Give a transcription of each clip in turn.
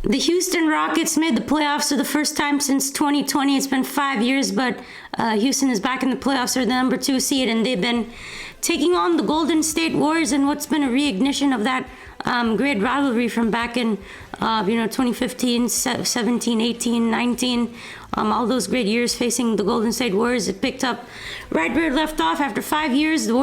The Houston Rockets made the playoffs for the first time since 2020. It's been 5 years, but Houston is back in the playoffs. They're the number 2 seed, and they've been taking on the Golden State Warriors in what's been a reignition of that great rivalry from back in 2015, 17, 18, 19. All those great years facing the Golden State Warriors. It picked up right where it left off after 5 years. The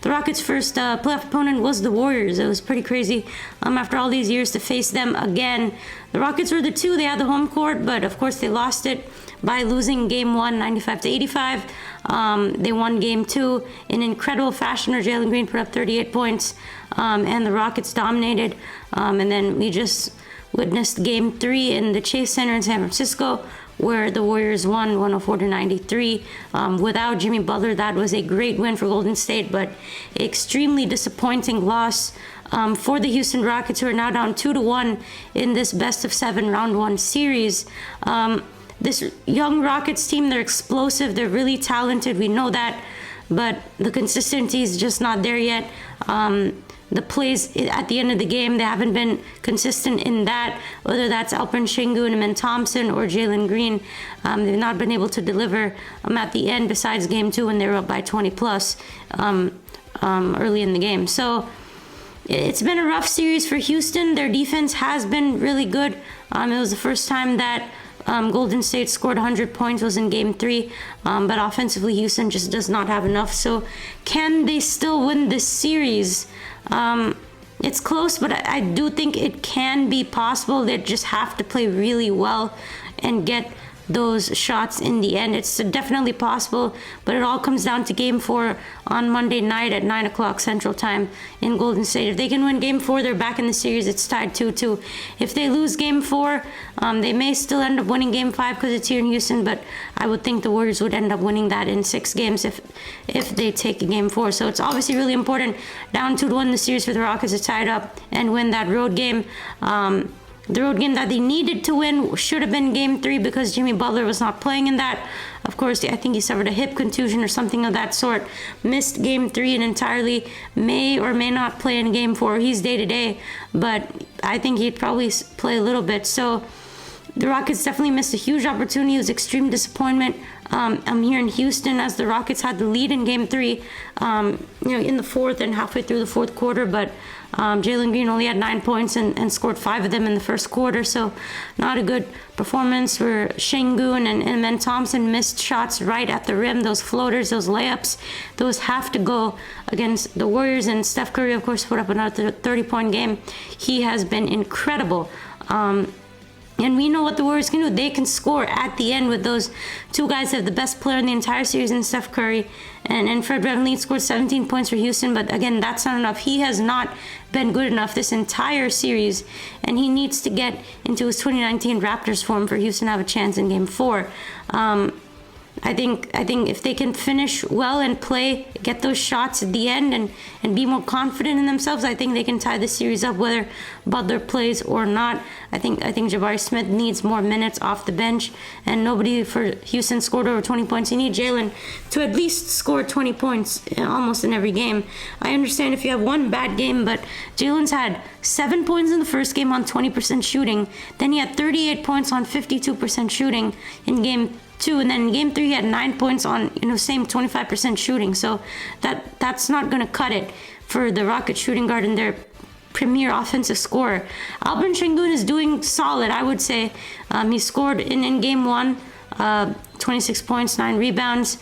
Rockets' first playoff opponent was the Warriors. It was pretty crazy after all these years to face them again. The Rockets were the 2. They had the home court, but of course they lost it by losing Game 1, 95-85. They won Game 2 in incredible fashion, where Jalen Green put up 38 points, and the Rockets dominated. And then we just witnessed Game 3 in the Chase Center in San Francisco, where the Warriors won 104-93. Without Jimmy Butler, that was a great win for Golden State, but extremely disappointing loss for the Houston Rockets, who are now down 2-1 in this best-of-7 round 1 series. This young Rockets team, they're explosive, they're really talented, we know that, but the consistency is just not there yet. The plays at the end of the game, they haven't been consistent in that, whether that's Alperen Sengun, Amen Thompson, or Jalen Green. They've not been able to deliver at the end, besides Game 2 when they were up by 20 plus early in the game. So it's been a rough series for Houston. Their defense has been really good. It was the first time that Golden State scored 100 points, was in Game 3, but offensively Houston just does not have enough. So can they still win this series? It's close, but I do think it can be possible. They just have to play really well and get those shots in the end. It's definitely possible, but it all comes down to Game 4 on Monday night at 9 o'clock Central Time in Golden State. If they can win Game 4, they're back in the series. It's tied 2-2. If they lose Game 4, they may still end up winning Game 5 because it's here in Houston, but I would think the Warriors would end up winning that in 6 games if they take Game 4. So it's obviously really important, down 2-1 the series for the Rockets to tie it up and win that road game. The road game that they needed to win should have been Game 3 because Jimmy Butler was not playing in that. Of course, I think he suffered a hip contusion or something of that sort. Missed Game 3 and entirely may or may not play in Game 4. He's day-to-day, but I think he'd probably play a little bit. So the Rockets definitely missed a huge opportunity. It was extreme disappointment. I'm here in Houston as the Rockets had the lead in Game 3, in the fourth and halfway through the fourth quarter, but Jalen Green only had 9 points and scored 5 of them in the first quarter, so not a good performance where Sengun and Amen Thompson missed shots right at the rim. Those floaters, those layups, those have to go against the Warriors. And Steph Curry, of course, put up another 30-point game. He has been incredible. And we know what the Warriors can do. They can score at the end with those 2 guys that have the best player in the entire series in Steph Curry. And Fred VanVleet scored 17 points for Houston, but again, that's not enough. He has not been good enough this entire series, and he needs to get into his 2019 Raptors form for Houston to have a chance in Game 4. I think if they can finish well and play, get those shots at the end and be more confident in themselves, I think they can tie the series up whether Butler plays or not. I think Jabari Smith needs more minutes off the bench, and nobody for Houston scored over 20 points. You need Jalen to at least score 20 points almost in every game. I understand if you have one bad game, but Jalen's had 7 points in the first game on 20% shooting. Then he had 38 points on 52% shooting in Game 2, and then in Game 3 he had 9 points on same 25% shooting. So that's not going to cut it for the Rockets shooting guard and their premier offensive scorer. Alperen Sengun is doing solid, I would say. He scored in Game 1 26 points, 9 rebounds.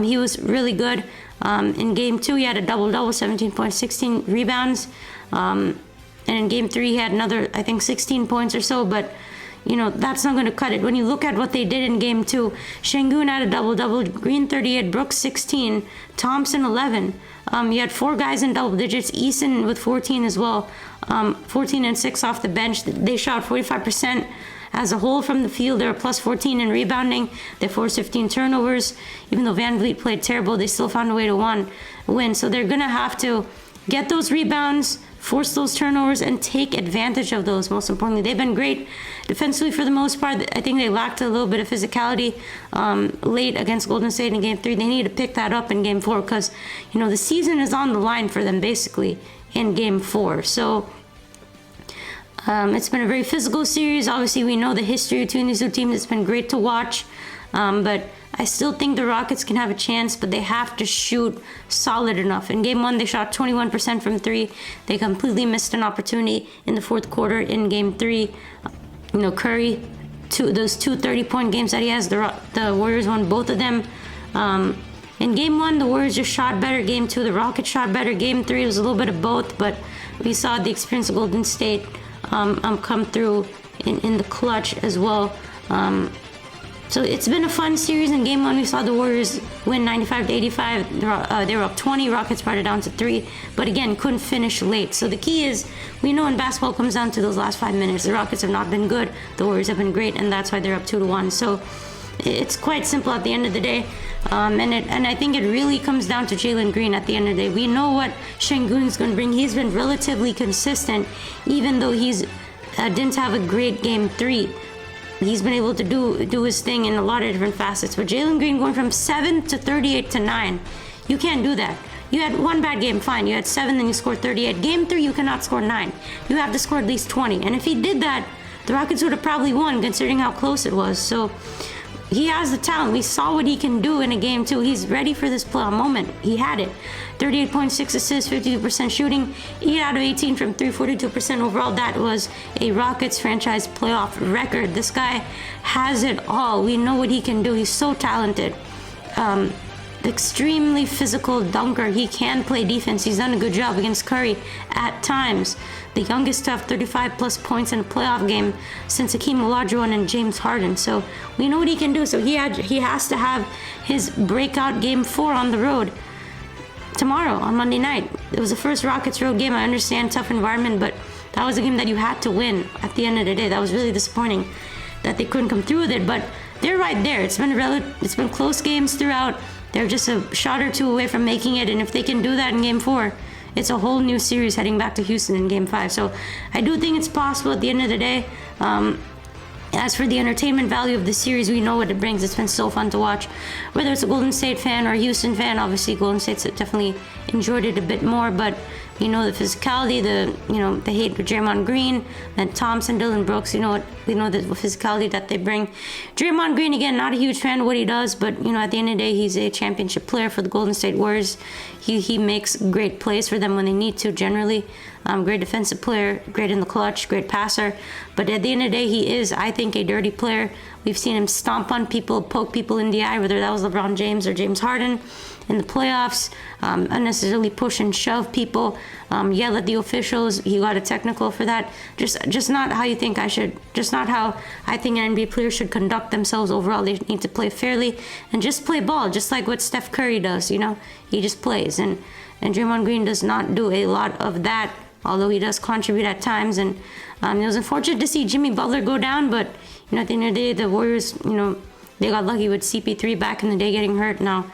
He was really good. In Game 2 he had a double-double, 17 points, 16 rebounds. And in Game 3 he had another, I think, 16 points or so, but that's not going to cut it. When you look at what they did in Game 2, Sengun had a double-double, Green 38, Brooks 16, Thompson 11. You had 4 guys in double digits, Eason with 14 as well, 14 and 6 off the bench. They shot 45% as a whole from the field. They were plus 14 in rebounding. They forced 15 turnovers. Even though VanVleet played terrible, they still found a way to win. So they're going to have to get those rebounds, force those turnovers, and take advantage of those. Most importantly, they've been great defensively for the most part. I think they lacked a little bit of physicality late against Golden State in Game 3. They need to pick that up in Game 4 because, the season is on the line for them basically in Game 4. So It's been a very physical series. Obviously, we know the history between these two teams. It's been great to watch. But I still think the Rockets can have a chance, but they have to shoot solid enough. In Game 1, they shot 21% from three. They completely missed an opportunity in the fourth quarter. In Game 3, Curry, those two 30-point games that he has, the Warriors won both of them. In Game 1, the Warriors just shot better. Game 2, the Rockets shot better. Game 3, it was a little bit of both, but we saw the experience of Golden State come through in the clutch as well. So it's been a fun series. In Game 1, we saw the Warriors win 95-85. They were up 20. Rockets brought it down to 3. But again, couldn't finish late. So the key is, we know in basketball it comes down to those last 5 minutes. The Rockets have not been good. The Warriors have been great, and that's why they're up 2-1. So it's quite simple at the end of the day. And I think it really comes down to Jalen Green at the end of the day. We know what Şengün's going to bring. He's been relatively consistent, even though he's didn't have a great Game 3. He's been able to do his thing in a lot of different facets. But Jalen Green going from 7 to 38 to 9, you can't do that. You had one bad game, fine. You had 7, then you scored 38. Game 3, you cannot score 9. You have to score at least 20. And if he did that, the Rockets would have probably won, considering how close it was. So he has the talent. We saw what he can do in a Game 2. He's ready for this playoff moment. He had it. 38.6 assists, 52% shooting, 8 out of 18 from 3, 42% overall. That was a Rockets franchise playoff record. This guy has it all. We know what he can do. He's so talented. Extremely physical dunker. He can play defense. He's done a good job against Curry at times. The youngest to have 35 plus points in a playoff game since Hakeem Olajuwon and James Harden. So we know what he can do. So he has to have his breakout Game 4 on the road tomorrow on Monday night. It was the first Rockets road game. I understand, tough environment, but that was a game that you had to win at the end of the day. That was really disappointing that they couldn't come through with it, but they're right there. It's been close games throughout. They're just a shot or two away from making it, and if they can do that in Game 4, it's a whole new series heading back to Houston in Game 5. So I do think it's possible at the end of the day. As for the entertainment value of the series, we know what it brings. It's been so fun to watch. Whether it's a Golden State fan or a Houston fan, obviously Golden State's definitely enjoyed it a bit more, but you know the physicality, the hate with Draymond Green, and Thompson, Dillon Brooks, we know the physicality that they bring. Draymond Green, again, not a huge fan of what he does, but at the end of the day, he's a championship player for the Golden State Warriors. He makes great plays for them when they need to, generally. Great defensive player, great in the clutch, great passer. But at the end of the day, he is, I think, a dirty player. We've seen him stomp on people, poke people in the eye, whether that was LeBron James or James Harden in the playoffs, unnecessarily push and shove people, yell at the officials. He got a technical for that. Just not how you think just not how I think an NBA player should conduct themselves overall. They need to play fairly and just play ball, just like what Steph Curry does, He just plays. And Draymond Green does not do a lot of that, although he does contribute at times. And it was unfortunate to see Jimmy Butler go down, but at the end of the day, the Warriors, they got lucky with CP3 back in the day getting hurt. Now,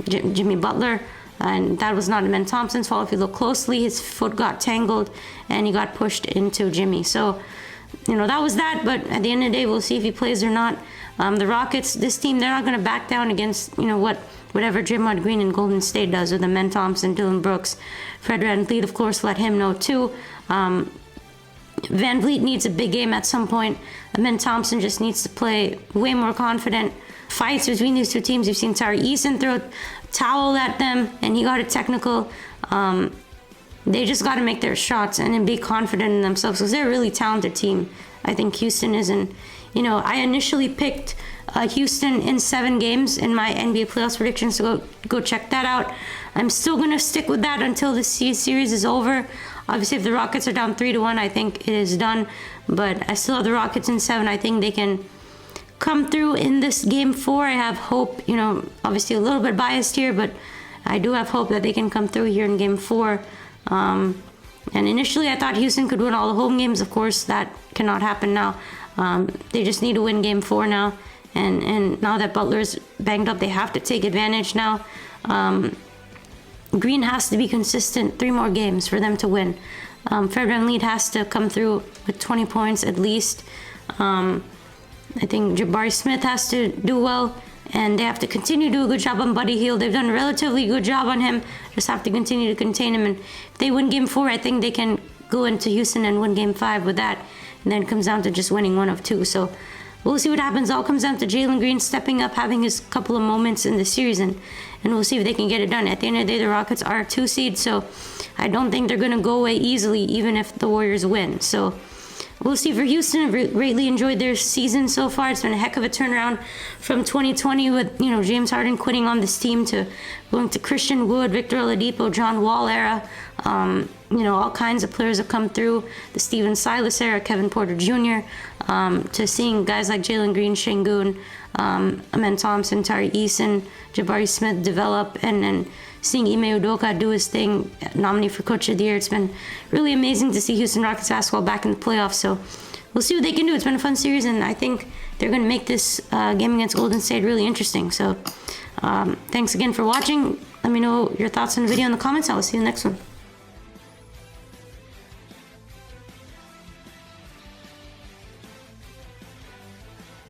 Jimmy Butler, and that was not Ben Thompson's fault. If you look closely, his foot got tangled and he got pushed into Jimmy. So, that was that. But at the end of the day, we'll see if he plays or not. The Rockets, this team, they're not going to back down against, whatever Draymond Green and Golden State does with the Ben Thompson, Dillon Brooks. Fred VanVleet, of course, let him know too. VanVleet needs a big game at some point. Ben Thompson just needs to play way more confident. Fights between these two teams. You've seen Tari Eason throw a towel at them, and he got a technical. They just got to make their shots and be confident in themselves because they're a really talented team. I think Houston is in. I initially picked Houston in 7 games in my NBA playoffs predictions, so go check that out. I'm still going to stick with that until the series is over. Obviously, if the Rockets are down 3-1, I think it is done. But I still have the Rockets in 7. I think they can come through in this Game 4. I have hope, obviously a little bit biased here, but I do have hope that they can come through here in Game 4. And initially, I thought Houston could win all the home games. Of course, that cannot happen now. They just need to win Game 4 now. And now that Butler's banged up, they have to take advantage now. Green has to be consistent 3 more games for them to win. Fred VanVleet has to come through with 20 points at least. I think Jabari Smith has to do well, and they have to continue to do a good job on Buddy Hield. They've done a relatively good job on him. Just have to continue to contain him. And if they win Game 4, I think they can go into Houston and win Game 5 with that, and then it comes down to just winning one of two. So we'll see what happens. All comes down to Jalen Green stepping up, having his couple of moments in the series, and we'll see if they can get it done. At the end of the day, the Rockets are a 2 seed, so I don't think they're going to go away easily, even if the Warriors win. So we'll see. For Houston, I've greatly enjoyed their season so far. It's been a heck of a turnaround from 2020 with, James Harden quitting on this team to going to Christian Wood, Victor Oladipo, John Wall era. All kinds of players have come through. The Steven Silas era, Kevin Porter Jr., to seeing guys like Jalen Green, Şengün, Amen Thompson, Tari Eason, Jabari Smith develop, and then seeing Ime Udoka do his thing, nominee for Coach of the Year. It's been really amazing to see Houston Rockets basketball back in the playoffs. So we'll see what they can do. It's been a fun series, and I think they're going to make this game against Golden State really interesting. So thanks again for watching. Let me know your thoughts on the video in the comments. I will see you in the next one.